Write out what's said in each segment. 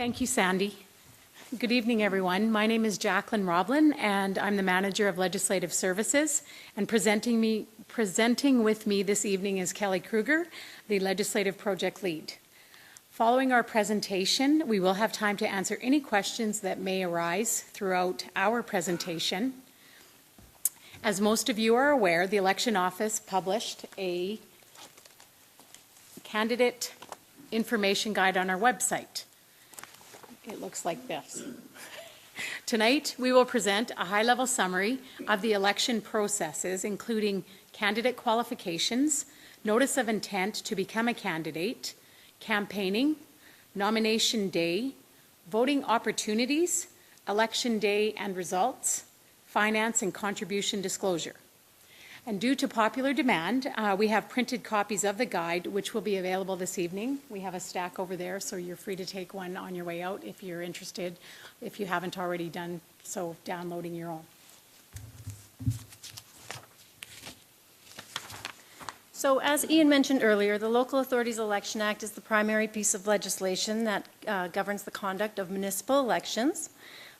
Thank you, Sandy. Good evening, everyone. My name is Jacqueline Roblin, and I'm the Manager of Legislative Services. And presenting with me this evening is Kelly Kruger, the Legislative Project Lead. Following our presentation, we will have time to answer any questions that may arise throughout our presentation. As most of you are aware, the Election Office published a candidate information guide on our website. It looks like this. Tonight, we will present a high-level summary of the election processes, including candidate qualifications, notice of intent to become a candidate, campaigning, nomination day, voting opportunities, election day and results, finance and contribution disclosure. And due to popular demand, we have printed copies of the guide, which will be available this evening. We have a stack over there, so you're free to take one on your way out if you're interested, if you haven't already done so, downloading your own. So as Ian mentioned earlier, the Local Authorities Election Act is the primary piece of legislation that governs the conduct of municipal elections.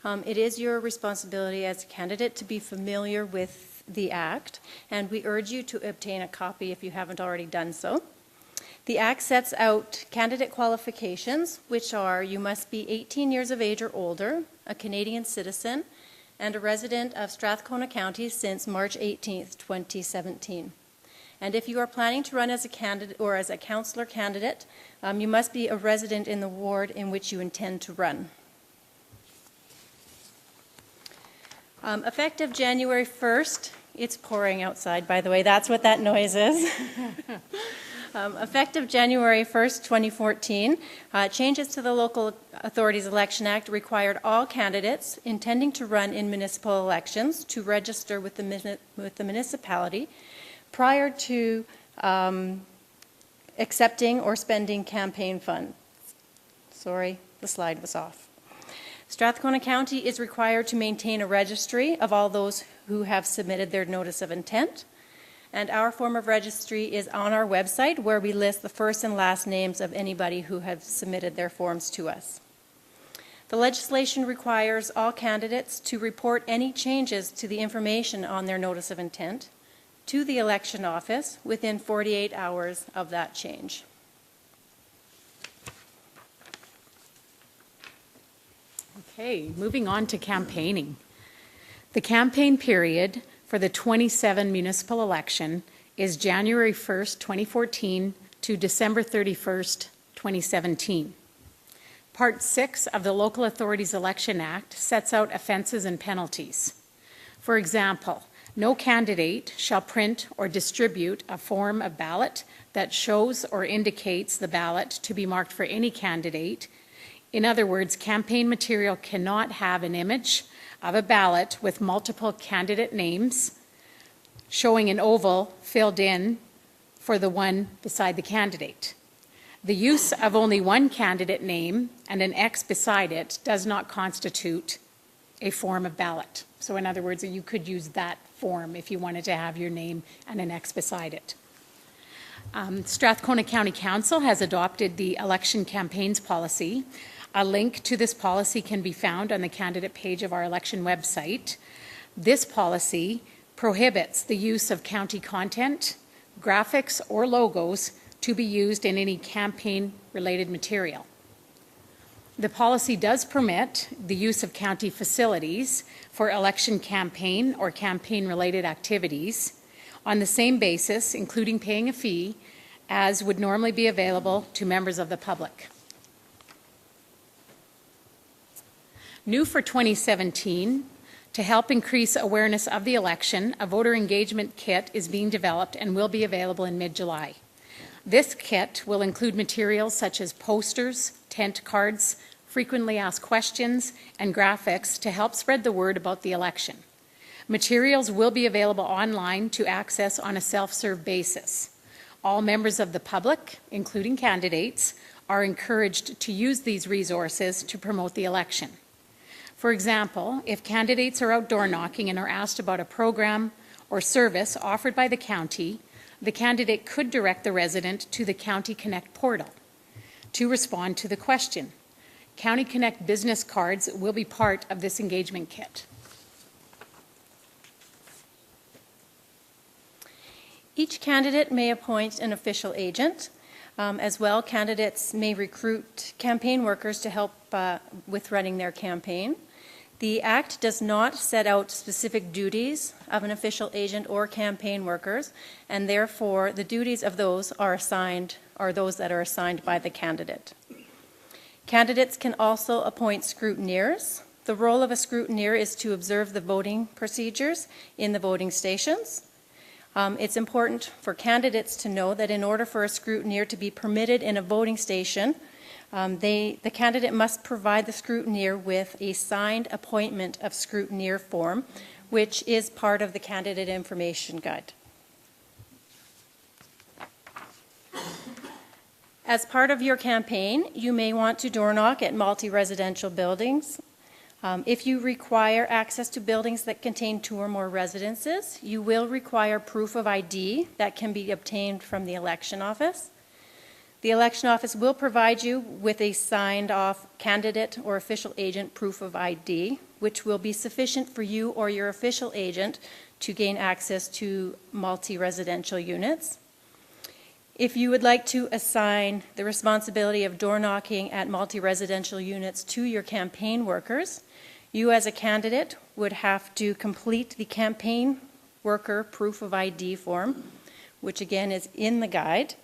It is your responsibility as a candidate to be familiar with the Act, and we urge you to obtain a copy if you haven't already done so. The Act sets out candidate qualifications, which are you must be 18 years of age or older, a Canadian citizen, and a resident of Strathcona County since March 18th, 2017. And if you are planning to run as a candidate or as a councillor candidate, you must be a resident in the ward in which you intend to run. Effective January 1st, it's pouring outside, by the way, that's what that noise is. Effective January 1st, 2014, changes to the Local Authorities Election Act required all candidates intending to run in municipal elections to register with the municipality prior to accepting or spending campaign funds. Sorry, the slide was off. Strathcona County is required to maintain a registry of all those who have submitted their notice of intent, and our form of registry is on our website, where we list the first and last names of anybody who have submitted their forms to us. The legislation requires all candidates to report any changes to the information on their notice of intent to the election office within 48 hours of that change. Okay, moving on to campaigning. The campaign period for the 27 municipal election is January 1st, 2014 to December 31st, 2017. Part 6 of the Local Authorities Election Act sets out offences and penalties. For example, no candidate shall print or distribute a form of ballot that shows or indicates the ballot to be marked for any candidate. In other words, campaign material cannot have an image of a ballot with multiple candidate names showing an oval filled in for the one beside the candidate. The use of only one candidate name and an X beside it does not constitute a form of ballot. So in other words, you could use that form if you wanted to have your name and an X beside it. Strathcona County Council has adopted the election campaigns policy. A link to this policy can be found on the candidate page of our election website. This policy prohibits the use of county content, graphics, or logos to be used in any campaign-related material. The policy does permit the use of county facilities for election campaign or campaign-related activities on the same basis, including paying a fee, as would normally be available to members of the public. New for 2017, to help increase awareness of the election, a voter engagement kit is being developed and will be available in mid-July. This kit will include materials such as posters, tent cards, frequently asked questions, and graphics to help spread the word about the election. Materials will be available online to access on a self-serve basis. All members of the public, including candidates, are encouraged to use these resources to promote the election. For example, if candidates are outdoor knocking and are asked about a program or service offered by the county, the candidate could direct the resident to the County Connect portal to respond to the question. County Connect business cards will be part of this engagement kit. Each candidate may appoint an official agent. As well, candidates may recruit campaign workers to help with running their campaign. The Act does not set out specific duties of an official agent or campaign workers, and therefore the duties of those are those that are assigned by the candidate. Candidates can also appoint scrutineers. The role of a scrutineer is to observe the voting procedures in the voting stations. It's important for candidates to know that in order for a scrutineer to be permitted in a voting station, the candidate must provide the scrutineer with a signed appointment of scrutineer form, which is part of the candidate information guide. As part of your campaign, you may want to door knock at multi-residential buildings. If you require access to buildings that contain 2 or more residences, you will require proof of ID that can be obtained from the election office. The election office will provide you with a signed-off candidate or official agent proof of ID, which will be sufficient for you or your official agent to gain access to multi-residential units. If you would like to assign the responsibility of door knocking at multi-residential units to your campaign workers, you as a candidate would have to complete the campaign worker proof of ID form, which again is in the guide,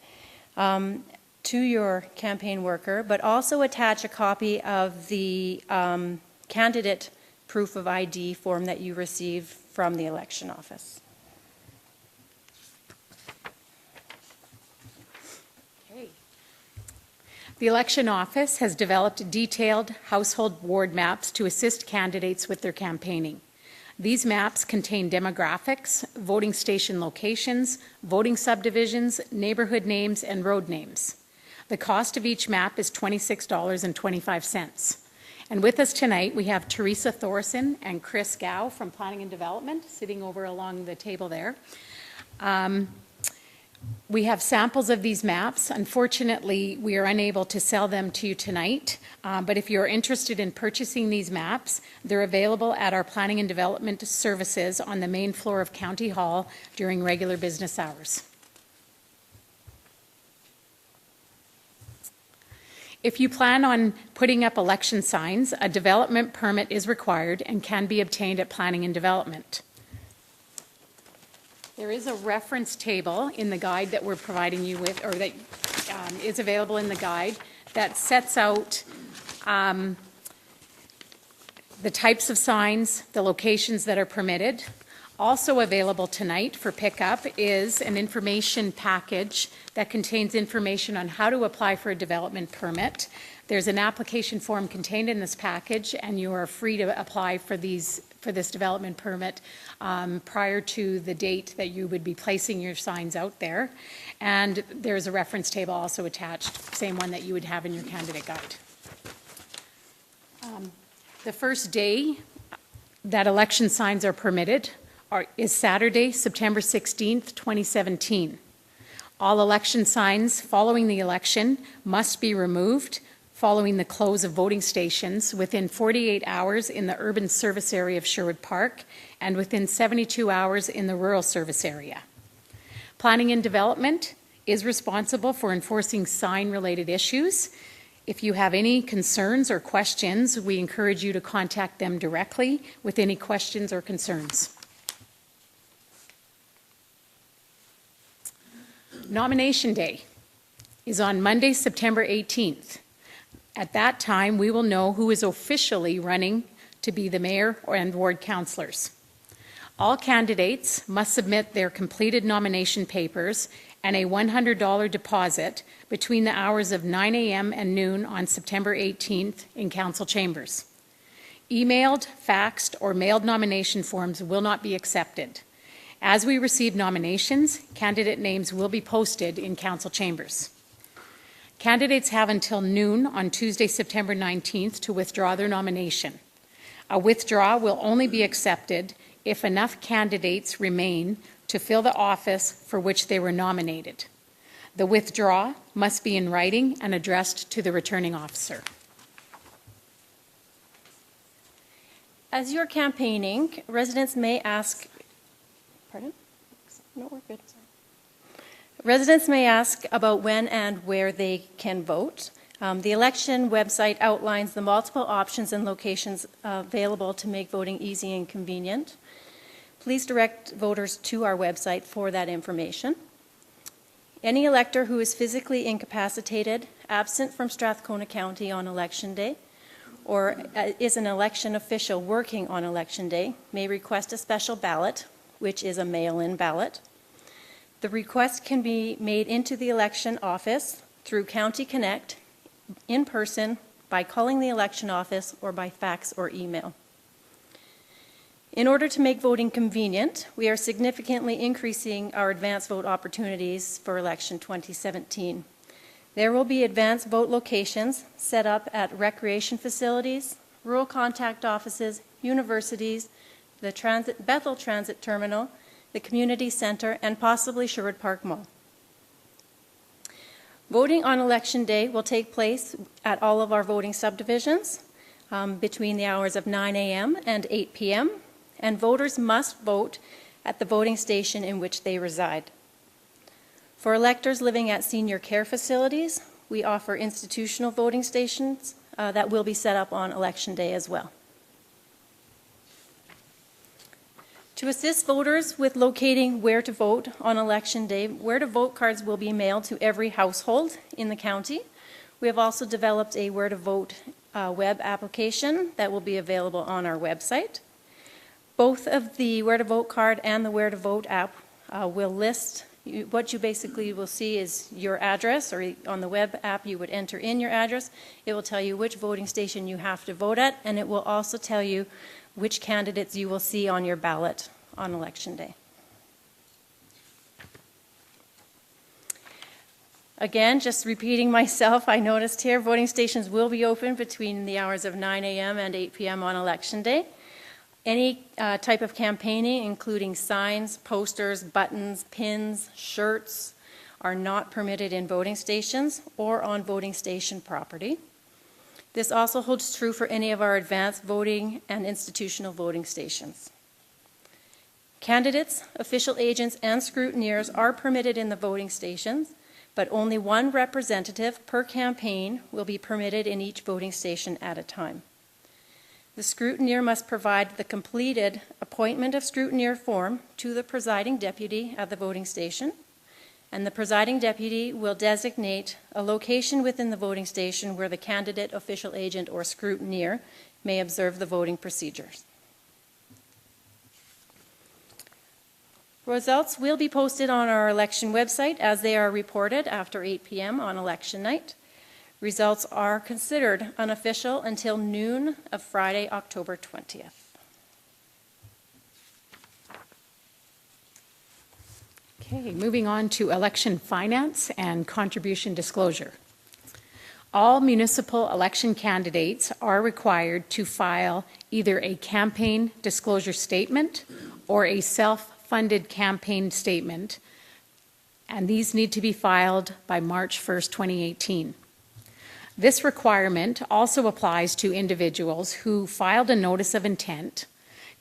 to your campaign worker, but also attach a copy of the candidate proof of ID form that you receive from the election office. The election office has developed detailed household ward maps to assist candidates with their campaigning. These maps contain demographics, voting station locations, voting subdivisions, neighborhood names, and road names. The cost of each map is $26.25. And with us tonight, we have Teresa Thorson and Chris Gow from Planning and Development sitting over along the table there. We have samples of these maps. Unfortunately, we are unable to sell them to you tonight, but if you're interested in purchasing these maps, they're available at our Planning and Development services on the main floor of County Hall during regular business hours. If you plan on putting up election signs, a development permit is required and can be obtained at Planning and Development. There is a reference table in the guide that we're providing you with, or that is available in the guide, that sets out the types of signs, the locations that are permitted. Also available tonight for pickup is an information package that contains information on how to apply for a development permit. There's an application form contained in this package, and you are free to apply for this development permit prior to the date that you would be placing your signs out there. And there's a reference table also attached, same one that you would have in your candidate guide. The first day that election signs are permitted is Saturday, September 16th, 2017. All election signs following the election must be removed following the close of voting stations within 48 hours in the urban service area of Sherwood Park and within 72 hours in the rural service area. Planning and Development is responsible for enforcing sign-related issues. If you have any concerns or questions, we encourage you to contact them directly with any questions or concerns. Nomination Day is on Monday, September 18th. At that time, we will know who is officially running to be the mayor and ward councillors. All candidates must submit their completed nomination papers and a $100 deposit between the hours of 9 a.m. and noon on September 18th in council chambers. Emailed, faxed, or mailed nomination forms will not be accepted. As we receive nominations, candidate names will be posted in council chambers. Candidates have until noon on Tuesday, September 19th to withdraw their nomination. A withdrawal will only be accepted if enough candidates remain to fill the office for which they were nominated. The withdrawal must be in writing and addressed to the returning officer. As you're campaigning, residents may ask, pardon? No, we're good. Sorry. Residents may ask about when and where they can vote. The election website outlines the multiple options and locations available to make voting easy and convenient. Please direct voters to our website for that information. Any elector who is physically incapacitated, absent from Strathcona County on election day, or is an election official working on election day may request a special ballot, which is a mail-in ballot. The request can be made into the election office through County Connect, in person, by calling the election office, or by fax or email. In order to make voting convenient, we are significantly increasing our advance vote opportunities for election 2017. There will be advance vote locations set up at recreation facilities, rural contact offices, universities, the Bethel Transit Terminal, the Community Center, and possibly Sherwood Park Mall. Voting on election day will take place at all of our voting subdivisions between the hours of 9 a.m. and 8 p.m., and voters must vote at the voting station in which they reside. For electors living at senior care facilities, we offer institutional voting stations that will be set up on election day as well. To assist voters with locating where to vote on election day, where to vote cards will be mailed to every household in the county. We have also developed a where to vote web application that will be available on our website. Both of the where to vote card and the where to vote app will list what you basically will see is your address, or on the web app you would enter in your address. It will tell you which voting station you have to vote at, and it will also tell you which candidates you will see on your ballot on election day. Again, just repeating myself, I noticed here voting stations will be open between the hours of 9 a.m. and 8 p.m. on election day. Any type of campaigning, including signs, posters, buttons, pins, shirts, are not permitted in voting stations or on voting station property. This also holds true for any of our advanced voting and institutional voting stations. Candidates, official agents, and scrutineers are permitted in the voting stations, but only one representative per campaign will be permitted in each voting station at a time. The scrutineer must provide the completed appointment of scrutineer form to the presiding deputy at the voting station, and the presiding deputy will designate a location within the voting station where the candidate, official agent, or scrutineer may observe the voting procedures. Results will be posted on our election website as they are reported after 8 p.m. on election night. Results are considered unofficial until noon of Friday, October 20th. Okay, moving on to election finance and contribution disclosure. All municipal election candidates are required to file either a campaign disclosure statement or a self-funded campaign statement, and these need to be filed by March 1st, 2018. This requirement also applies to individuals who filed a notice of intent,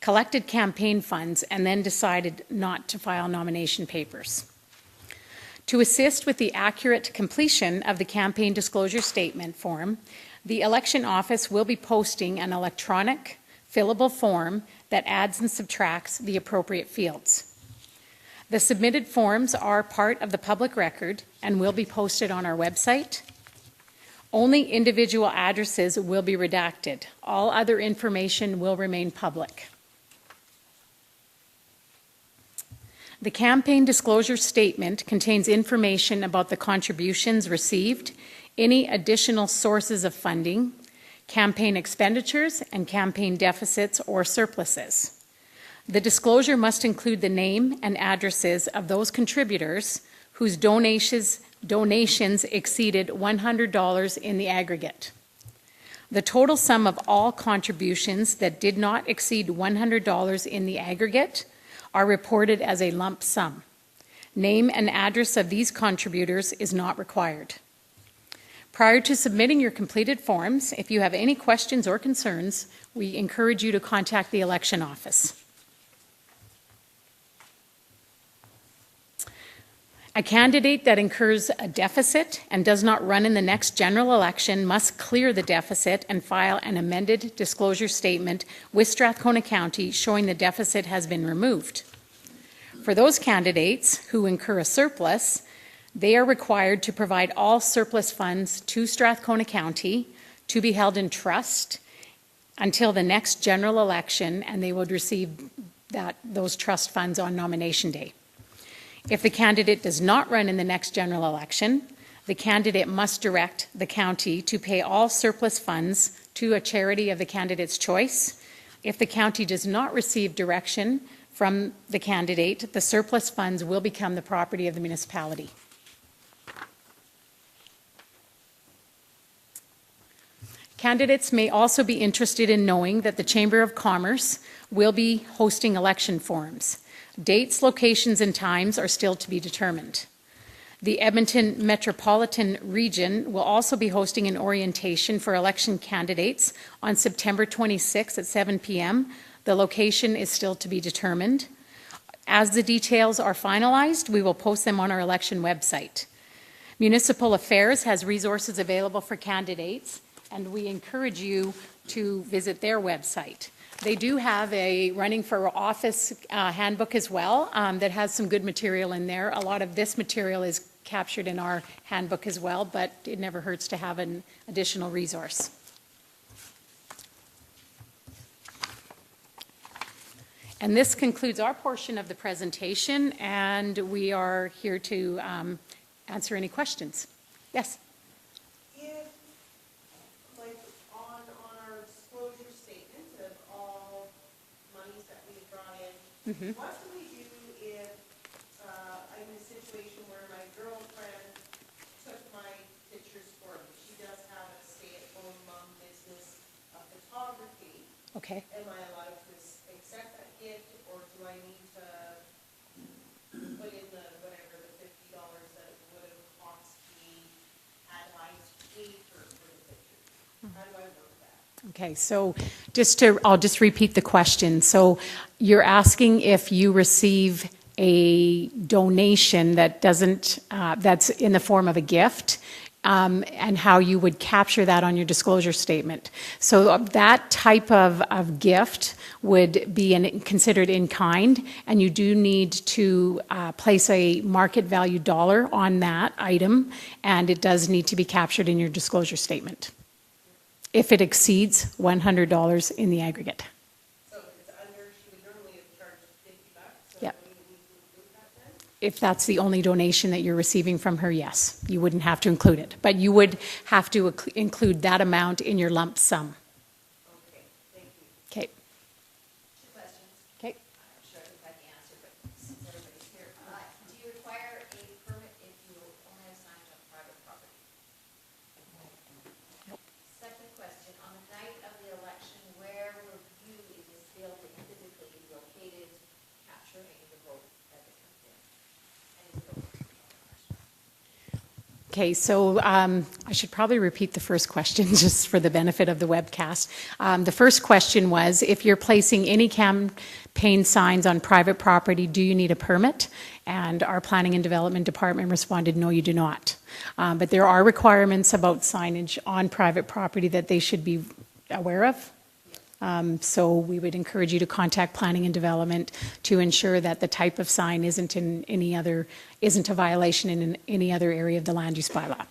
collected campaign funds, and then decided not to file nomination papers. To assist with the accurate completion of the campaign disclosure statement form, the election office will be posting an electronic, fillable form that adds and subtracts the appropriate fields. The submitted forms are part of the public record and will be posted on our website. Only individual addresses will be redacted. All other information will remain public. The campaign disclosure statement contains information about the contributions received, any additional sources of funding, campaign expenditures, and campaign deficits or surpluses. The disclosure must include the name and addresses of those contributors whose donations exceeded $100 in the aggregate. The total sum of all contributions that did not exceed $100 in the aggregate are reported as a lump sum. Name and address of these contributors is not required. Prior to submitting your completed forms, if you have any questions or concerns, we encourage you to contact the election office. A candidate that incurs a deficit and does not run in the next general election must clear the deficit and file an amended disclosure statement with Strathcona County showing the deficit has been removed. For those candidates who incur a surplus, they are required to provide all surplus funds to Strathcona County to be held in trust until the next general election, and they would receive those trust funds on nomination day. If the candidate does not run in the next general election, the candidate must direct the county to pay all surplus funds to a charity of the candidate's choice. If the county does not receive direction from the candidate, the surplus funds will become the property of the municipality. Candidates may also be interested in knowing that the Chamber of Commerce will be hosting election forums. Dates, locations, and times are still to be determined. The Edmonton Metropolitan Region will also be hosting an orientation for election candidates on September 26 at 7 p.m. The location is still to be determined. As the details are finalized, we will post them on our election website. Municipal Affairs has resources available for candidates, and we encourage you to visit their website. They do have a running for office handbook as well that has some good material in there. A lot of this material is captured in our handbook as well, but it never hurts to have an additional resource. And this concludes our portion of the presentation, and we are here to answer any questions. Yes? Mm-hmm. What do we do if I'm in a situation where my girlfriend took my pictures for me? She does have a stay-at-home mom business of photography. Okay. Am I allowed to accept that gift, or do I need to put in the $50 that it would have cost me had I paid for the pictures? How do I work that? Okay, so I'll just repeat the question. So you're asking if you receive a donation that doesn't, that's in the form of a gift, and how you would capture that on your disclosure statement. So that type of gift would be considered in kind, and you do need to place a market value dollar on that item, and it does need to be captured in your disclosure statement if it exceeds $100 in the aggregate. So if it's under, she would normally have charged $50. So Yep. do we need to include that then? If that's the only donation that you're receiving from her, yes, you wouldn't have to include it. But you would have to include that amount in your lump sum. Okay, thank you. Okay. Two questions. Okay. I'm sure I think I can answer, but since everybody's here, do you require a permit if you only have signs on private property? Nope. Second question, on the night of the election, where will you in this building physically be located capturing the vote as it comes in? And is it open? Okay, so I should probably repeat the first question just for the benefit of the webcast. The first question was, if you're placing any campaign signs on private property, do you need a permit? And our Planning and Development Department responded, no, you do not. But there are requirements about signage on private property that they should be aware of. So we would encourage you to contact Planning and Development to ensure that the type of sign isn't a violation in any other area of the land use bylaw.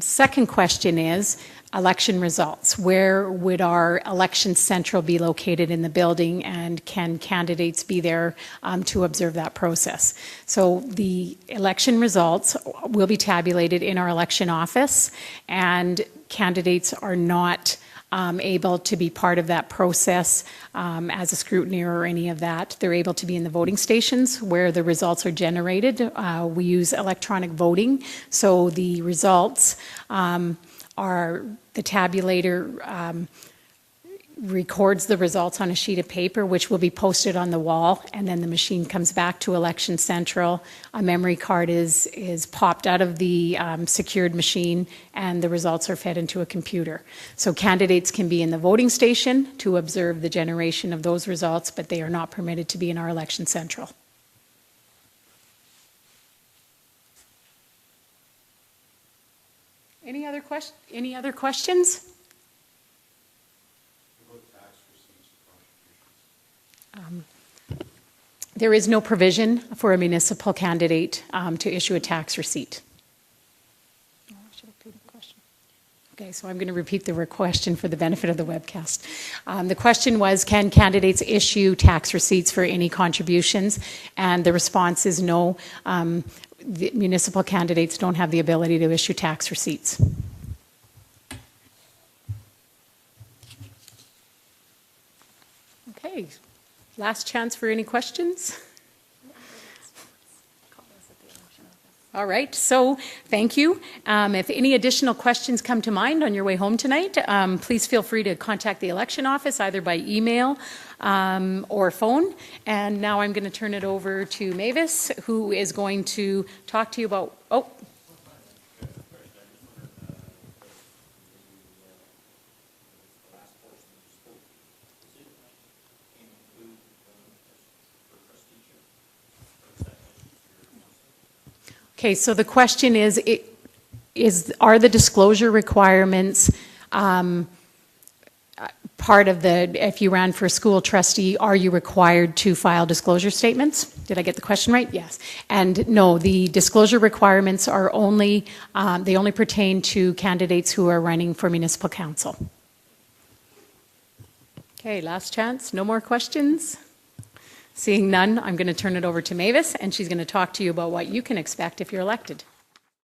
Second question is election results. Where would our election central be located in the building, and can candidates be there to observe that process? So the election results will be tabulated in our election office, and candidates are not able to be part of that process as a scrutineer or any of that. They're able to be in the voting stations where the results are generated. We use electronic voting, so the results are the tabulator records the results on a sheet of paper, which will be posted on the wall, and then the machine comes back to Election Central. A memory card is popped out of the secured machine, and the results are fed into a computer. So candidates can be in the voting station to observe the generation of those results, but they are not permitted to be in our Election Central. Any other questions? There is no provision for a municipal candidate to issue a tax receipt. Okay, so I'm going to repeat the question for the benefit of the webcast. The question was, can candidates issue tax receipts for any contributions? And the response is no. The municipal candidates don't have the ability to issue tax receipts. Okay, last chance for any questions? All right, so thank you. If any additional questions come to mind on your way home tonight, please feel free to contact the election office either by email or phone. And now I'm going to turn it over to Mavis, who is going to talk to you about, okay, so the question is, are the disclosure requirements part of if you ran for a school trustee, are you required to file disclosure statements? Did I get the question right? Yes. And no, the disclosure requirements are they only pertain to candidates who are running for municipal council. Okay, last chance. No more questions? Seeing none, I'm going to turn it over to Mavis, and she's going to talk to you about what you can expect if you're elected.